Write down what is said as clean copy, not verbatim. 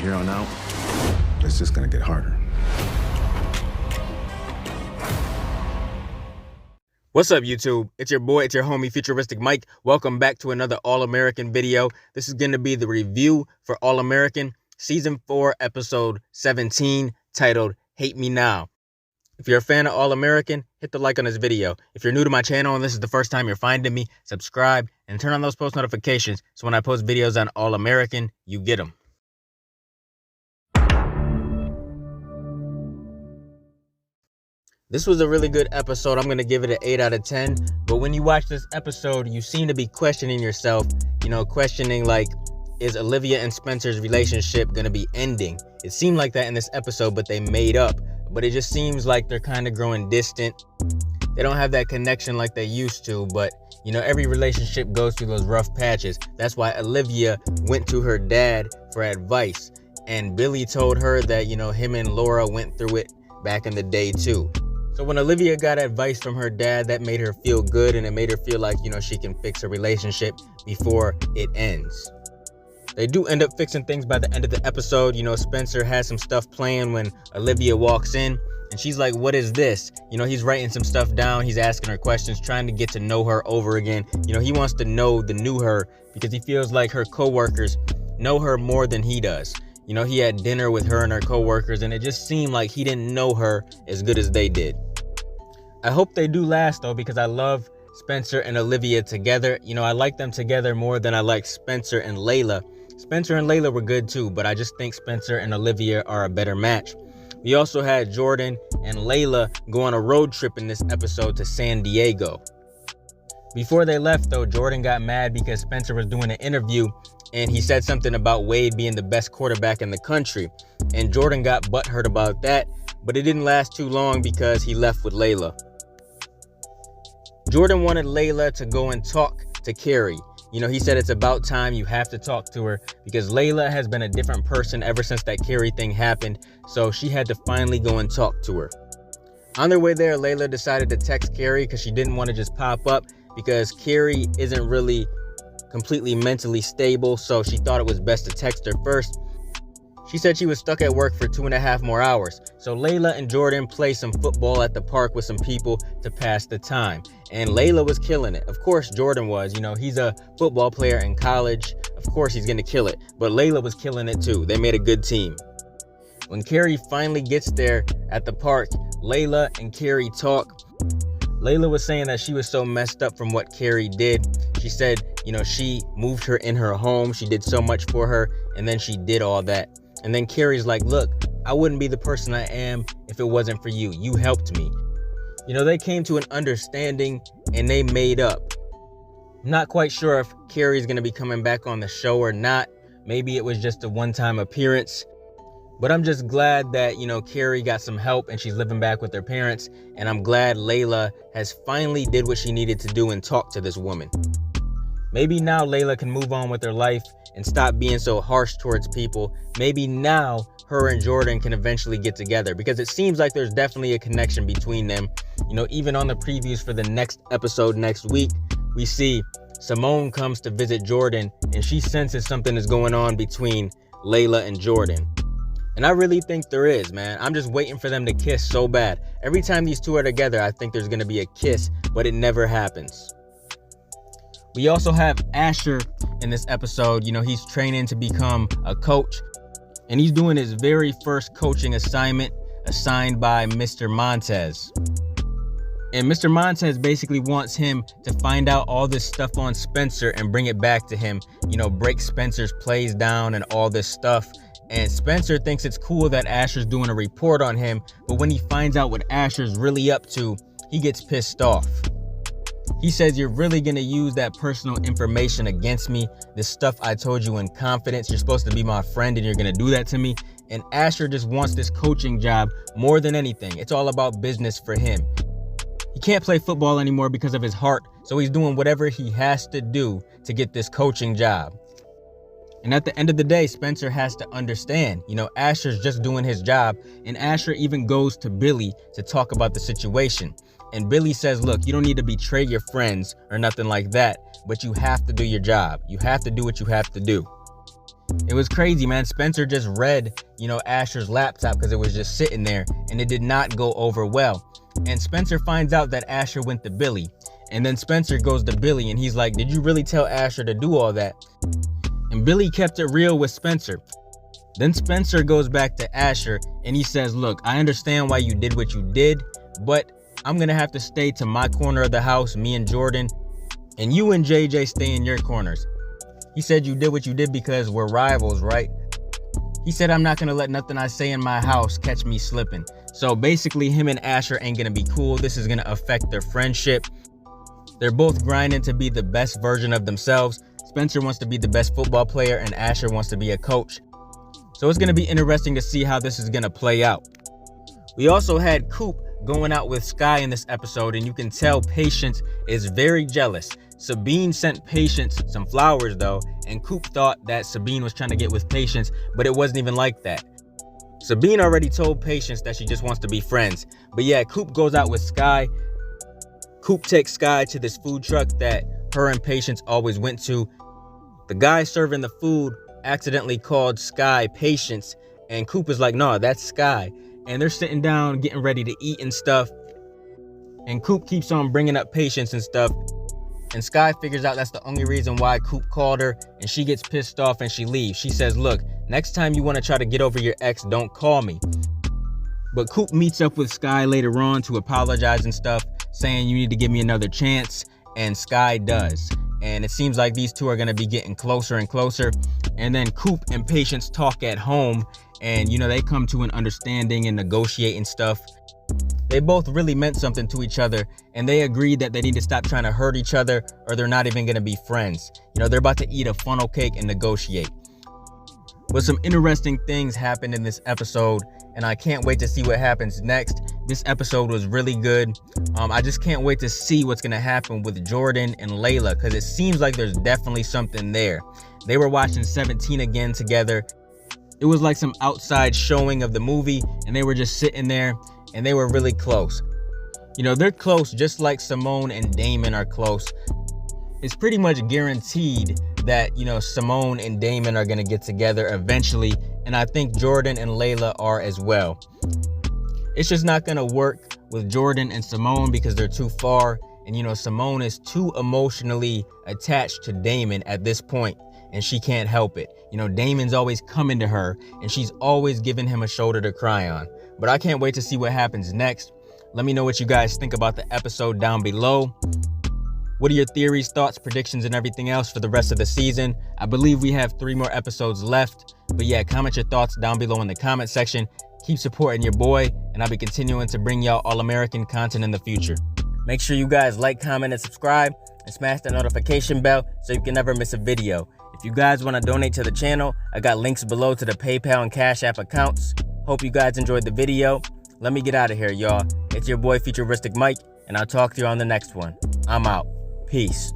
here on out, it's just gonna get harder. What's up, YouTube? It's your boy, it's your homie, FuturisticMike. Welcome back to another All-American video. This is going to be the review for All-American Season 4, Episode 17, titled Hate Me Now. If you're a fan of All-American, hit the like on this video. If you're new to my channel and this is the first time you're finding me, subscribe and turn on those post notifications so when I post videos on All-American, you get them. This was a really good episode. I'm going to give it an 8 out of 10. But when you watch this episode, you seem to be questioning yourself, questioning like, is Olivia and Spencer's relationship going to be ending? It seemed like that in this episode, but they made up. But it just seems like they're kind of growing distant. They don't have that connection like they used to. But, every relationship goes through those rough patches. That's why Olivia went to her dad for advice. And Billy told her that, him and Laura went through it back in the day too. So when Olivia got advice from her dad, that made her feel good, and it made her feel like, she can fix her relationship before it ends. They do end up fixing things by the end of the episode. Spencer has some stuff playing when Olivia walks in, and she's like, what is this? He's writing some stuff down. He's asking her questions, trying to get to know her over again. He wants to know the new her because he feels like her coworkers know her more than he does. He had dinner with her and her coworkers, and it just seemed like he didn't know her as good as they did. I hope they do last, though, because I love Spencer and Olivia together. I like them together more than I like Spencer and Layla. Spencer and Layla were good, too, but I just think Spencer and Olivia are a better match. We also had Jordan and Layla go on a road trip in this episode to San Diego. Before they left, though, Jordan got mad because Spencer was doing an interview and he said something about Wade being the best quarterback in the country. And Jordan got butthurt about that, but it didn't last too long because he left with Layla. Jordan wanted Layla to go and talk to Carrie. He said it's about time, you have to talk to her because Layla has been a different person ever since that Carrie thing happened. So she had to finally go and talk to her. On their way there, Layla decided to text Carrie because she didn't want to just pop up because Carrie isn't really completely mentally stable. So she thought it was best to text her first. She said she was stuck at work for 2.5 more hours. So Layla and Jordan play some football at the park with some people to pass the time. And Layla was killing it. Of course, Jordan was. He's a football player in college. Of course, he's going to kill it. But Layla was killing it too. They made a good team. When Carrie finally gets there at the park, Layla and Carrie talk. Layla was saying that she was so messed up from what Carrie did. She said, she moved her in her home. She did so much for her. And then she did all that. And then Carrie's like, look, I wouldn't be the person I am if it wasn't for you. You helped me. They came to an understanding and they made up. I'm not quite sure if Carrie's going to be coming back on the show or not. Maybe it was just a one-time appearance. But I'm just glad that, Carrie got some help and she's living back with her parents. And I'm glad Layla has finally did what she needed to do and talk to this woman. Maybe now Layla can move on with her life and stop being so harsh towards people. Maybe now her and Jordan can eventually get together because it seems like there's definitely a connection between them. Even on the previews for the next episode next week, we see Simone comes to visit Jordan and she senses something is going on between Layla and Jordan. And I really think there is, man. I'm just waiting for them to kiss so bad. Every time these two are together, I think there's going to be a kiss, but it never happens. We also have Asher in this episode. He's training to become a coach. And he's doing his very first coaching assignment assigned by Mr. Montez. And Mr. Montez basically wants him to find out all this stuff on Spencer and bring it back to him. Break Spencer's plays down and all this stuff. And Spencer thinks it's cool that Asher's doing a report on him. But when he finds out what Asher's really up to, he gets pissed off. He says, you're really going to use that personal information against me. This stuff I told you in confidence. You're supposed to be my friend and you're going to do that to me. And Asher just wants this coaching job more than anything. It's all about business for him. He can't play football anymore because of his heart. So he's doing whatever he has to do to get this coaching job. And at the end of the day, Spencer has to understand, Asher's just doing his job. And Asher even goes to Billy to talk about the situation. And Billy says, look, you don't need to betray your friends or nothing like that, but you have to do your job. You have to do what you have to do. It was crazy, man. Spencer just read, Asher's laptop because it was just sitting there, and it did not go over well. And Spencer finds out that Asher went to Billy. And then Spencer goes to Billy and he's like, did you really tell Asher to do all that? And Billy kept it real with Spencer. Then Spencer goes back to Asher and he says, look, I understand why you did what you did, but I'm going to have to stay to my corner of the house, me and Jordan, and you and JJ stay in your corners. He said you did what you did because we're rivals, right? He said, I'm not going to let nothing I say in my house catch me slipping. So basically, him and Asher ain't going to be cool. This is going to affect their friendship. They're both grinding to be the best version of themselves. Spencer wants to be the best football player and Asher wants to be a coach. So it's going to be interesting to see how this is going to play out. We also had Coop going out with Skye in this episode, and you can tell Patience is very jealous. Sabine sent Patience some flowers though, and Coop thought that Sabine was trying to get with Patience, but it wasn't even like that. Sabine already told Patience that she just wants to be friends. But yeah, Coop goes out with Skye. Coop takes Skye to this food truck that her and Patience always went to. The guy serving the food accidentally called Skye Patience, and Coop is like, no, that's Skye. And they're sitting down getting ready to eat and stuff, and Coop keeps on bringing up Patience and stuff, and Skye figures out that's the only reason why Coop called her, and she gets pissed off and she leaves. She says, look, next time you want to try to get over your ex, don't call me. But Coop meets up with Skye later on to apologize and stuff, saying you need to give me another chance, and Skye does. And it seems like these two are going to be getting closer and closer. And then Coop and Patience talk at home, and they come to an understanding and negotiate and stuff. They both really meant something to each other, and they agreed that they need to stop trying to hurt each other or they're not even going to be friends. They're about to eat a funnel cake and negotiate. But some interesting things happened in this episode, and I can't wait to see what happens next. This episode was really good. I just can't wait to see what's going to happen with Jordan and Layla, because it seems like there's definitely something there. They were watching 17 again together. It was like some outside showing of the movie, and they were just sitting there, and they were really close. They're close just like Simone and Damon are close. It's pretty much guaranteed that, Simone and Damon are going to get together eventually, and I think Jordan and Layla are as well. It's just not going to work with Jordan and Simone because they're too far, and Simone is too emotionally attached to Damon at this point, and she can't help it. Damon's always coming to her, and she's always giving him a shoulder to cry on. But I can't wait to see what happens next. Let me know what you guys think about the episode down below. What are your theories, thoughts, predictions, and everything else for the rest of the season? I believe we have 3 more episodes left. But yeah, comment your thoughts down below in the comment section. Keep supporting your boy, and I'll be continuing to bring y'all all-American content in the future. Make sure you guys like, comment, and subscribe, and smash the notification bell so you can never miss a video. If you guys want to donate to the channel, I got links below to the PayPal and Cash App accounts. Hope you guys enjoyed the video. Let me get out of here, y'all. It's your boy FuturisticMike, and I'll talk to you on the next one. I'm out. Peace.